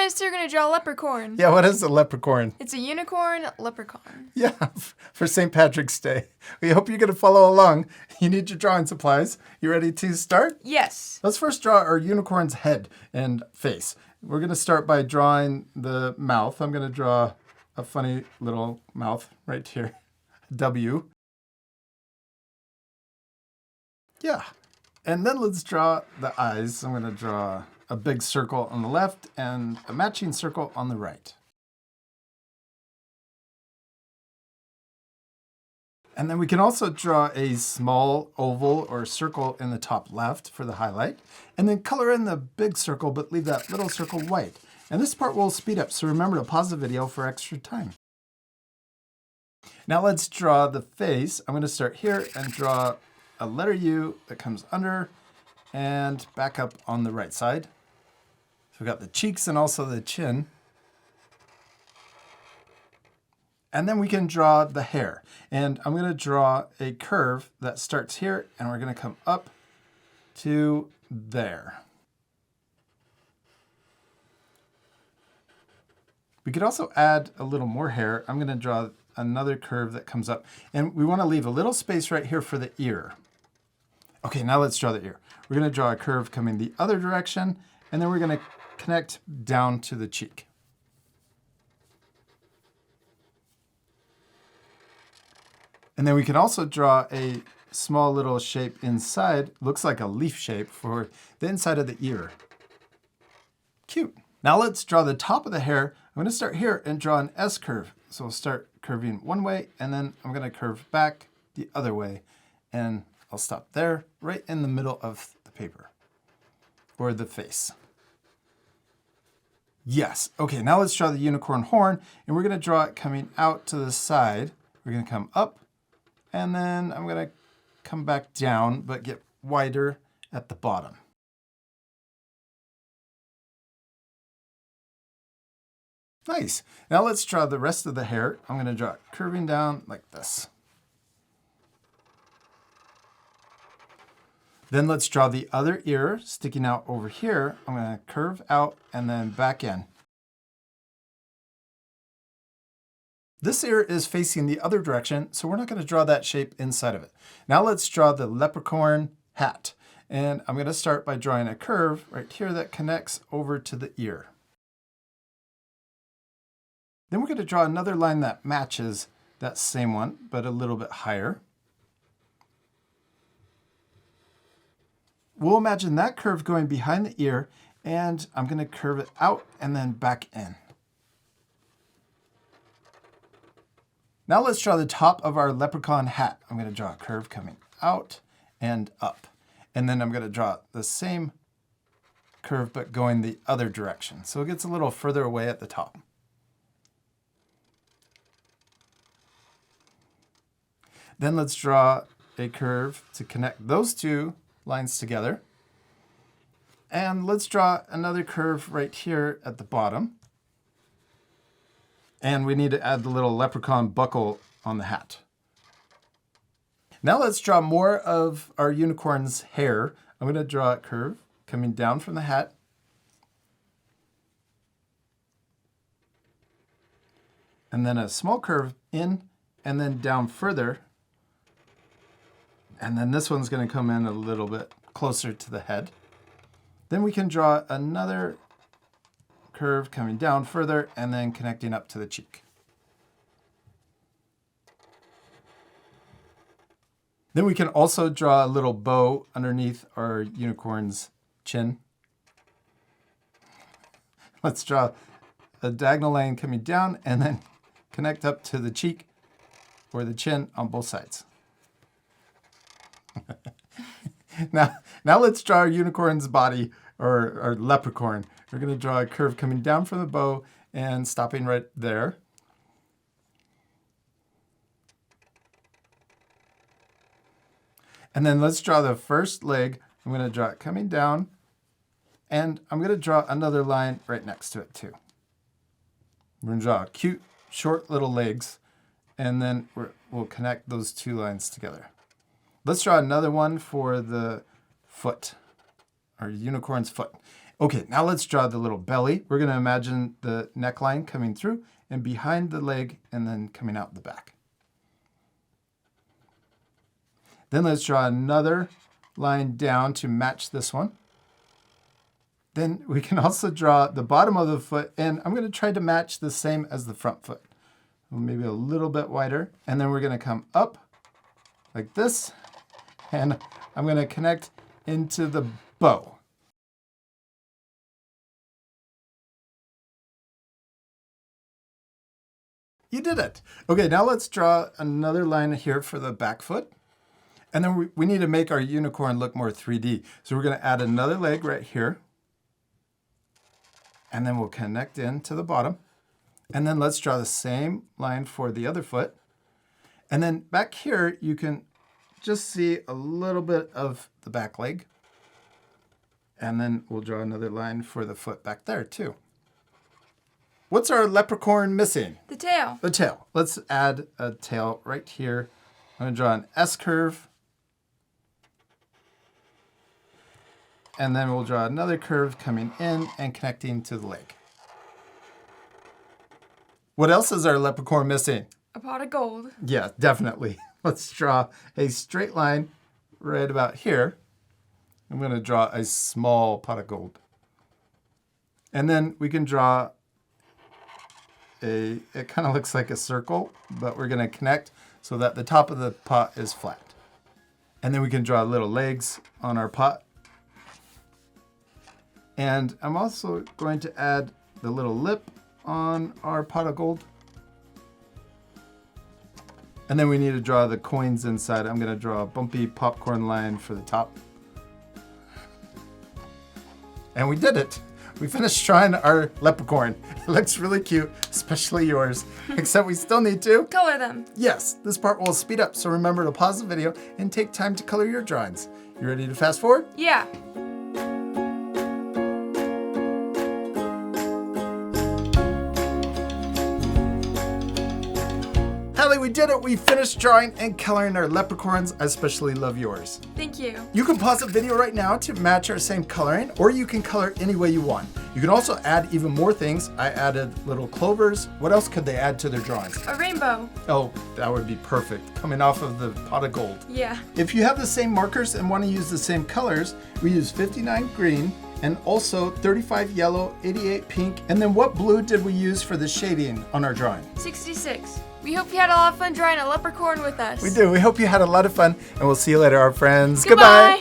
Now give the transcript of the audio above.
guys, so you're going to draw a leprechaun. Yeah, what is a leprechaun? It's a unicorn leprechaun. Yeah, for St. Patrick's Day. We hope you're going to follow along. You need your drawing supplies. You ready to start? Yes. Let's first draw our unicorn's head and face. We're going to start by drawing the mouth. I'm going to draw a funny little mouth right here. W. Yeah. And then let's draw the eyes. I'm going to draw a big circle on the left and a matching circle on the right. And then we can also draw a small oval or circle in the top left for the highlight, and then color in the big circle, but leave that little circle white. And this part will speed up, so remember to pause the video for extra time. Now let's draw the face. I'm going to start here and draw a letter U that comes under and back up on the right side. So we've got the cheeks and also the chin. And then we can draw the hair. And I'm going to draw a curve that starts here, and we're going to come up to there. We could also add a little more hair. I'm going to draw another curve that comes up. And we want to leave a little space right here for the ear. Okay, now let's draw the ear. We're going to draw a curve coming the other direction, and then we're going to connect down to the cheek. And then we can also draw a small little shape inside. Looks like a leaf shape for the inside of the ear. Cute. Now let's draw the top of the hair. I'm going to start here and draw an S curve. So we'll start curving one way, and then I'm going to curve back the other way. And I'll stop there, right in the middle of the paper, or the face. Yes. Okay, now let's draw the unicorn horn, and we're going to draw it coming out to the side. We're going to come up, and then I'm going to come back down, but get wider at the bottom. Nice. Now let's draw the rest of the hair. I'm going to draw it curving down like this. Then let's draw the other ear sticking out over here. I'm going to curve out and then back in. This ear is facing the other direction, so we're not going to draw that shape inside of it. Now let's draw the leprechaun hat. And I'm going to start by drawing a curve right here that connects over to the ear. Then we're going to draw another line that matches that same one, but a little bit higher. We'll imagine that curve going behind the ear, and I'm going to curve it out and then back in. Now let's draw the top of our leprechaun hat. I'm going to draw a curve coming out and up. And then I'm going to draw the same curve, but going the other direction. So it gets a little further away at the top. Then let's draw a curve to connect those two lines together. And let's draw another curve right here at the bottom. And we need to add the little leprechaun buckle on the hat. Now let's draw more of our unicorn's hair. I'm going to draw a curve coming down from the hat. And then a small curve in and then down further. And then this one's going to come in a little bit closer to the head. Then we can draw another curve coming down further and then connecting up to the cheek. Then we can also draw a little bow underneath our unicorn's chin. Let's draw a diagonal line coming down and then connect up to the cheek or the chin on both sides. Now let's draw our unicorn's body, or our leprechaun. We're going to draw a curve coming down from the bow and stopping right there. And then let's draw the first leg. I'm going to draw it coming down, and I'm going to draw another line right next to it too. We're going to draw cute, short little legs, and then we'll connect those two lines together. Let's draw another one for the foot, our unicorn's foot. Okay, now let's draw the little belly. We're going to imagine the neckline coming through and behind the leg and then coming out the back. Then let's draw another line down to match this one. Then we can also draw the bottom of the foot, and I'm going to try to match the same as the front foot. Maybe a little bit wider. And then we're going to come up like this, and I'm going to connect into the bow. You did it. Okay, now let's draw another line here for the back foot. And then we need to make our unicorn look more 3D. So we're going to add another leg right here. And then we'll connect into the bottom. And then let's draw the same line for the other foot. And then back here, you can just see a little bit of the back leg. And then we'll draw another line for the foot back there too. What's our leprechaun missing? The tail. The tail. Let's add a tail right here. I'm going to draw an S curve. And then we'll draw another curve coming in and connecting to the leg. What else is our leprechaun missing? A pot of gold. Yeah, definitely. Let's draw a straight line right about here. I'm going to draw a small pot of gold. And then we can draw it kind of looks like a circle, but we're going to connect so that the top of the pot is flat. And then we can draw little legs on our pot. And I'm also going to add the little lip on our pot of gold. And then we need to draw the coins inside. I'm going to draw a bumpy popcorn line for the top. And we did it. We finished drawing our leprechaun. It looks really cute, especially yours. Except we still need to color them. Yes, this part will speed up, so remember to pause the video and take time to color your drawings. You ready to fast forward? Yeah. Hadley, we did it. We finished drawing and coloring our leprechauns. I especially love yours. Thank you. You can pause the video right now to match our same coloring, or you can color any way you want. You can also add even more things. I added little clovers. What else could they add to their drawings? A rainbow. Oh, that would be perfect, coming off of the pot of gold. Yeah. If you have the same markers and want to use the same colors, we use 59 green and also 35 yellow, 88 pink. And then what blue did we use for the shading on our drawing? 66. We hope you had a lot of fun drawing a leprechaun with us. We do. We hope you had a lot of fun, and we'll see you later, our friends. Goodbye.